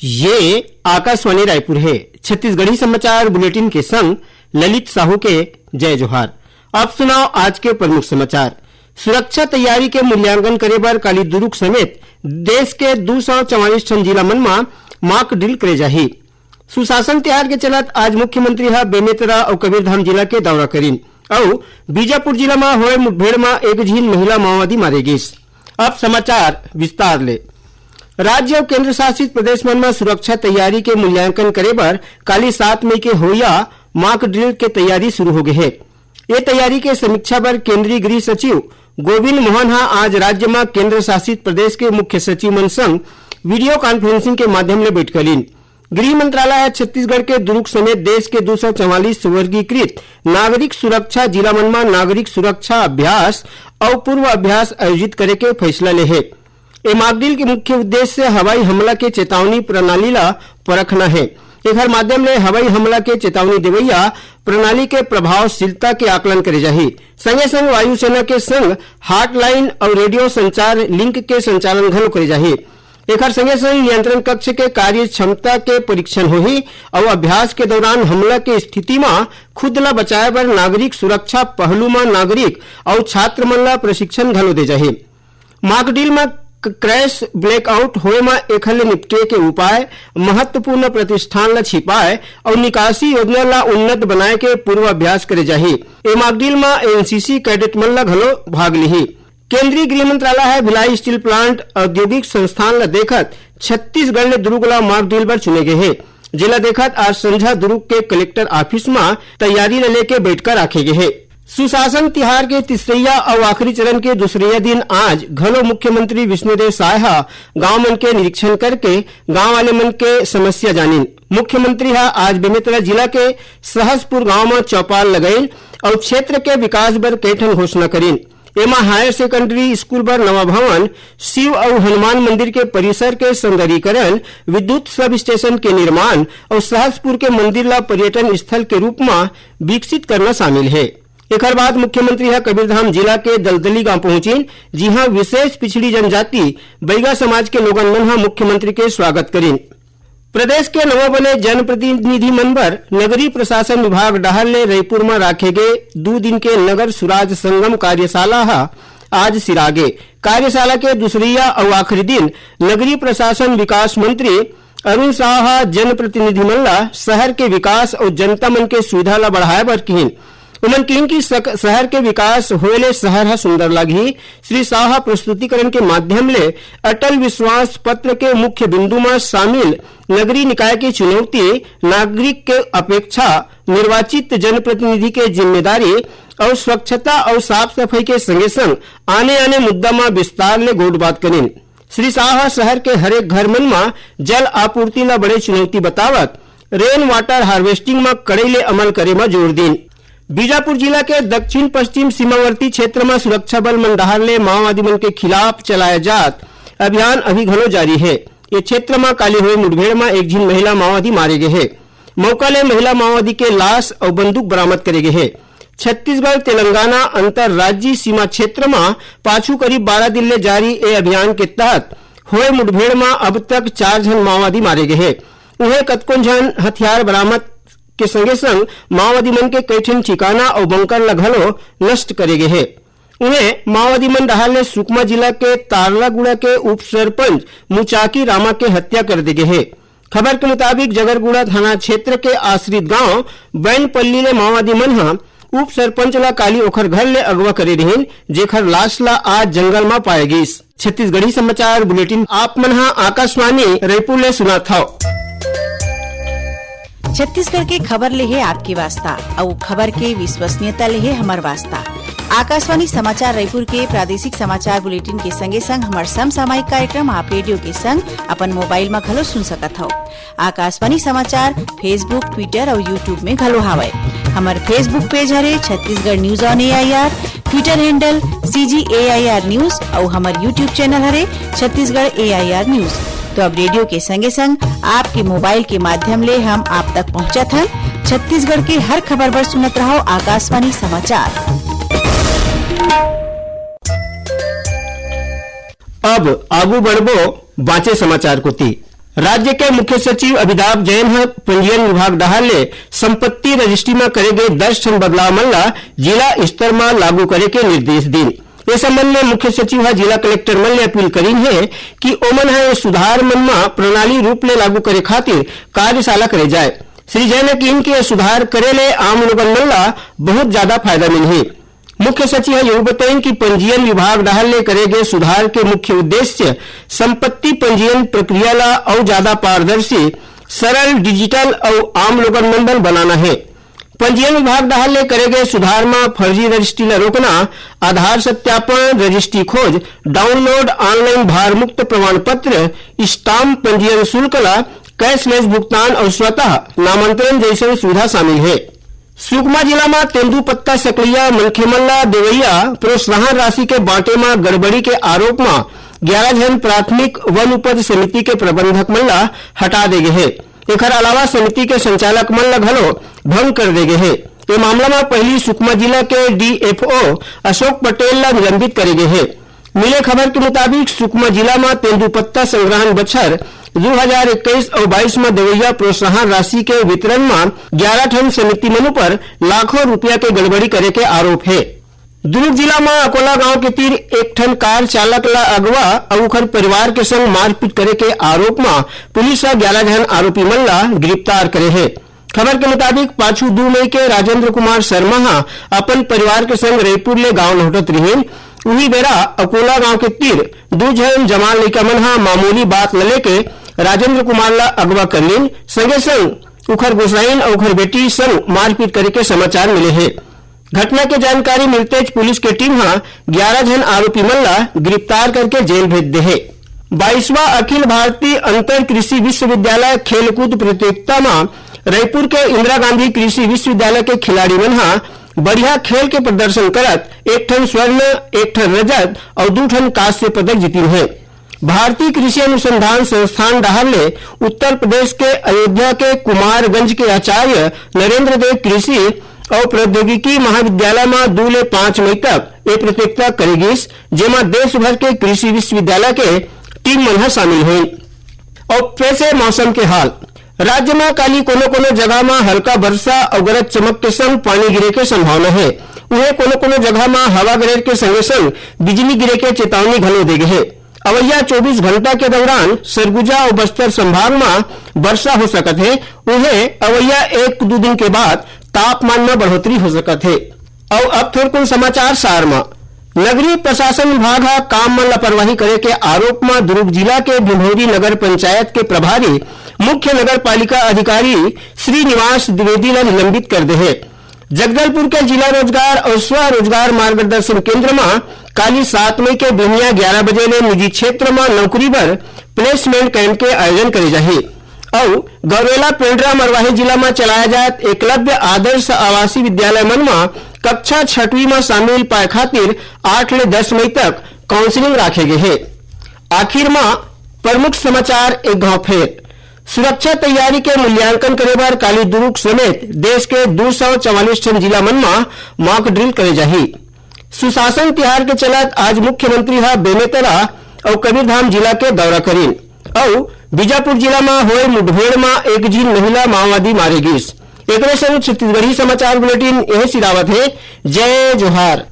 ये आकाशवाणी रायपुर है। छत्तीसगढ़ी समाचार बुलेटिन के संग ललित साहू के जय जोहार। अब सुनाओ आज के प्रमुख समाचार। सुरक्षा तैयारी के मूल्यांकन करे बर काली दुर्ग समेत देश के 244 ठन जिला मन में मॉक ड्रिल करे जाही। सुशासन त्योहार के चलत आज मुख्यमंत्री हा बेमेतरा और कबीरधाम जिला के दौरा करीन और बीजापुर जिला में होए मुठभेड़ में एक झीन महिला माओवादी मारे गईस। अब समाचार विस्तार ले। राज्य और केंद्र शासित प्रदेश मन में सुरक्षा तैयारी के मूल्यांकन करे बर काली 7 मई के होया मॉक ड्रिल के तैयारी शुरू हो गई है। ये तैयारी के समीक्षा पर केंद्रीय गृह सचिव गोविंद मोहन हा आज राज्य में केंद्र शासित प्रदेश के मुख्य सचिव मन संग वीडियो कॉन्फ्रेंसिंग के माध्यम से बैठक लीन। गृह मंत्रालय छत्तीसगढ़ के दुर्ग समेत देश के 244 वर्गीकृत नागरिक सुरक्षा जिला मन में नागरिक सुरक्षा अभ्यास और पूर्व अभ्यास आयोजित करे के फैसला ले है। ये मॉक ड्रिल के मुख्य उद्देश्य हवाई हमला के चेतावनी प्रणाली ला परखना है। एक माध्यम ले हवाई हमला के चेतावनी देवैया प्रणाली के प्रभावशीलता के आकलन करे जाही। संगे संग वायुसेना के संग हॉटलाइन और रेडियो संचार लिंक के संचालन घलो करे जाही। एक संगे संग नियंत्रण कक्ष के कार्य क्षमता के परीक्षण होही और अभ्यास के दौरान हमला के स्थिति में खुद ला बचाए बर नागरिक सुरक्षा पहलू में नागरिक और छात्र मन ला प्रशिक्षण घलो दे जाही। मॉक ड्रिल में क्रैश ब्लैकआउट होए में एखले निपटे के उपाय, महत्वपूर्ण प्रतिष्ठान ला छिपाए और निकासी योजना ला उन्नत बनाए के पूर्वाभ्यास करे जाही। ए मॉक ड्रिल में एनसीसी कैडेट मन ला घलो भाग लिही। केंद्रीय गृह मंत्रालय है भिलाई स्टील प्लांट औद्योगिक संस्थान ला देखत छत्तीसगढ़ ने दुर्ग ला मॉक ड्रिल पर चुने गए है। जिला देखत आज संझा दुर्ग के कलेक्टर ऑफिस में तैयारी न लेके बैठकर रखे गए है। सुशासन तिहार के तीसरिया और आखिरी चरण के दूसरे दिन आज घलो मुख्यमंत्री विष्णुदेव साय गांव मन के निरीक्षण करके गांव वाले मन के समस्या जानिन। मुख्यमंत्री आज बेमेतरा जिला के सहसपुर गांव में चौपाल लगाइन और क्षेत्र के विकास बर कईठन घोषणा करीन। एमा हायर सेकेंडरी स्कूल पर नवा भवन, शिव और हनुमान मंदिर के परिसर के सौंदर्यीकरण, विद्युत सब स्टेशन के निर्माण और सहसपुर के मंदिर ला पर्यटन स्थल के रूप में विकसित करना शामिल है। एक बाद मुख्यमंत्री कबीरधाम जिला के दलदली गांव पहुंची, जहां विशेष पिछड़ी जनजाति बैगा समाज के लोगन मन मुख्यमंत्री के स्वागत करीन। प्रदेश के नवा बने जनप्रतिनिधि मंबर नगरीय प्रशासन विभाग डाहर ले रायपुर में राखे गए 2 दिन के नगर सुराज संगम कार्यशाला आज सिरागे। कार्यशाला के दूसरिया और आखिरी दिन नगरीय प्रशासन विकास मंत्री अरुण साह जनप्रतिनिधि मन ला शहर के विकास और जनता मन के सुविधा ला बढ़ाए बर कहीन। उमन कहीं की शहर के विकास होले शहर सुंदर लगी। श्री साहा प्रस्तुतिकरण के माध्यम ले अटल विश्वास पत्र के मुख्य बिंदु में शामिल नगरीय निकाय की चुनौती, नागरिक के अपेक्षा निर्वाचित जनप्रतिनिधि के जिम्मेदारी और स्वच्छता और साफ सफाई के संगे संग आने मुद्दा में विस्तार ले गोड बात करीन। श्री साहा शहर के हरेक घर मन में जल आपूर्ति ला बड़े चुनौती बतावत रेन वाटर हार्वेस्टिंग में कड़े ले अमल करे में जोर दीन। बीजापुर जिला के दक्षिण पश्चिम सीमावर्ती क्षेत्र में सुरक्षा बल मंडाहर ले माओवादी मन के खिलाफ चलाया जात अभियान अभी घलो जारी है। ये क्षेत्र में काली हुई मुठभेड़ में एक झीन महिला माओवादी मारे गए है। मौका ले महिला माओवादी के लाश और बंदूक बरामद करे गए है। छत्तीसगढ़ तेलंगाना अंतर राज्य सीमा क्षेत्र में पाछू करीब 12 दिन ले जारी ए अभियान के तहत हुए मुठभेड़ में अब तक 4 जन माओवादी मारे गए है। उन्हें कतकों जन हथियार बरामद के संगे संग माओवादी मन के कईठन ठिकाना और बंकर ला घलो नष्ट करे गए है। उन्हें माओवादी मन डाहर ले सुकमा जिला के तारलागुड़ा के उप सरपंच मुचाकी रामा के हत्या कर दे गए है। खबर के मुताबिक जगरगुड़ा थाना क्षेत्र के आश्रित गांव बैनपल्ली ले माओवादी मन उप सरपंच ला काली ओखर घर ले अगवा करे रहीन, जेखर लाश ला आज जंगल में पाए गईस। छत्तीसगढ़ी समाचार बुलेटिन आप मन आकाशवाणी रायपुर ले सुना था। छत्तीसगढ़ के खबर ले है आपकी वास्ता और खबर के विश्वसनीयता ले है हमार वास्ता। आकाशवाणी समाचार रायपुर के प्रादेशिक समाचार बुलेटिन के संगे संग हमार समसामयिक कार्यक्रम आप रेडियो के संग अपन मोबाइल में घलो सुन सकत हो। आकाशवाणी समाचार फेसबुक, ट्विटर और यूट्यूब में घलो हावय। हमार Facebook page Hare Chhattisgarh news on AIR, Twitter handle CGAIR news और हमार यूट्यूब चैनल हरे छत्तीसगढ़ AIR न्यूज। तो अब रेडियो के संगे संग आपके मोबाइल के माध्यम ले हम आप तक पहुंचत हन। छत्तीसगढ़ के हर खबर पर सुनत रहो आकाशवाणी समाचार। अब आगू बढ़बो बाँचे समाचार को ती। राज्य के मुख्य सचिव अमिताभ जैन पंजीयन विभाग डहाले संपत्ति रजिस्ट्री में करे गए 10 ठन बदलाव मन ला जिला स्तर में लागू करे के निर्देश दिन। इस संबंध में मुख्य सचिव जिला कलेक्टर मन ले अपील करी है कि ओमन है सुधार मन में प्रणाली रूप ले लागू करे खातिर कार्यशाला करे जाए। श्री जैन ने कहा कि सुधार करे ले आम लोगन मन ला बहुत ज्यादा फायदा मिली। मुख्य सचिव यह बताएं कि पंजीयन विभाग डाहर ले करे गए सुधार के मुख्य उद्देश्य संपत्ति पंजीयन प्रक्रिया ला और ज्यादा पारदर्शी, सरल, डिजिटल और आम लोगन मंडल बनाना है। पंजीयन विभाग डाहर ले करे गए सुधार में फर्जी रजिस्ट्री ला रोकना, आधार सत्यापन, रजिस्ट्री खोज, डाउनलोड, ऑनलाइन भार मुक्त प्रमाण पत्र, स्टाम्प, पंजीयन शुल्क ला कैशलेस भुगतान और स्वतः नामांतरण जैसे सुविधा शामिल है। सुकमा जिला में तेंदुपत्ता सकलिया मनखेमल्ला देवैया प्रोत्साहन राशि के बांटे में गड़बड़ी के आरोप में 11 जन प्राथमिक वन उपज समिति के प्रबंधक मन ला हटा दे गए है। एकर अलावा समिति के संचालक मन ला घलो भंग कर दे गए है। ये मामला में पहली सुकमा जिला के डीएफओ अशोक पटेल ला निलंबित करे गए है। मिले खबर के मुताबिक सुकमा जिला में तेंदुपत्ता संग्रहण बछर 2021 और 22 में देवैया प्रोत्साहन राशि के वितरण में 11 ठन समिति मनु पर लाखों रुपया के गड़बड़ी करे के आरोप है। दुर्ग जिला में अकोला गांव के तीर एक ठन कार चालक ला अगवा और उखर परिवार के संग मारपीट करे के आरोप में पुलिस 11 जन आरोपी मन ला गिरफ्तार करे है। खबर के मुताबिक 5 मई के राजेंद्र कुमार शर्मा अपन परिवार के संग रायपुर ले गांव लौटत रहे। उही बेरा अकोला गांव के तीर 2 जन जवान लड़का मन मामूली बात ल लेके राजेंद्र कुमार ला अगवा कर लीन, संगे संग उखर गोसाइन और उखर बेटी संग मारपीट करे के समाचार मिले हैं। घटना की जानकारी मिलते पुलिस की टीम 11 जन आरोपी मन ला गिरफ्तार करके जेल भेज दे है। 22वां अखिल भारतीय अंतर कृषि विश्वविद्यालय खेलकूद प्रतियोगिता में रायपुर के इंदिरा गांधी कृषि विश्वविद्यालय के खिलाड़ी मन बढ़िया खेल के प्रदर्शन करत 1 ठन स्वर्ण, 1 ठन रजत और 2 ठन कांस्य पदक जीती है। भारतीय कृषि अनुसंधान संस्थान डाहरले उत्तर प्रदेश के अयोध्या के कुमारगंज के आचार्य नरेंद्र देव कृषि और प्रौद्योगिकी महाविद्यालय में 2 ले 5 मई तक ये प्रतियोगिता करेगी, जेमा देश भर के कृषि विश्वविद्यालय के टीम मन शामिल हुई। और पैसे मौसम के हाल राज्य में काली कोनो जगह में हल्का वर्षा और गरज चमक के संग पानी गिरे के संभावना है। उन्हें कोनो जगह में हवा गरज के संगे संग बिजली गिरे के चेतावनी घलो दे गए है। अवैया 24 घंटा के दौरान सरगुजा और बस्तर संभाग में वर्षा हो सकत है। उन्हें अवैया 1-2 दिन के बाद तापमान में बढ़ोतरी हो सकत है। और अब थोड़ा समाचार सार में नगरीय प्रशासन विभाग काम में लापरवाही करे के आरोप में दुर्ग जिला के भिंभौरी नगर पंचायत के प्रभारी मुख्य नगर पालिका अधिकारी श्रीनिवास द्विवेदी ने निलंबित कर दे है। जगदलपुर के जिला रोजगार और स्वरोजगार मार्गदर्शन केंद्र में काली 7 मई के दुनिया 11 बजे ने निजी क्षेत्र में नौकरी पर प्लेसमेंट कैंप के आयोजन करे जाही। और गौरेला पेंड्रा मरवाही जिला में चलाया जात एकलव्य आदर्श आवासीय विद्यालय मन में कक्षा 6वीं में शामिल पाए खातिर 8 ले 10 मई तक काउंसलिंग राखे गए है। आखिर में प्रमुख समाचार एक गांव फेर सुरक्षा तैयारी के मूल्यांकन करे बर काली दुर्ग समेत देश के 244 ठन जिला मन में मॉक ड्रिल करे जाही। सुशासन तिहार के चलत आज मुख्यमंत्री बेमेतरा और कबीरधाम जिला के दौरा करीन और बीजापुर जिला में हुए मुठभेड़ में एक जीन महिला माओवादी मारे गिस। एक संग छत्तीसगढ़ी समाचार बुलेटिन यही सिरावत है। जय जोहार।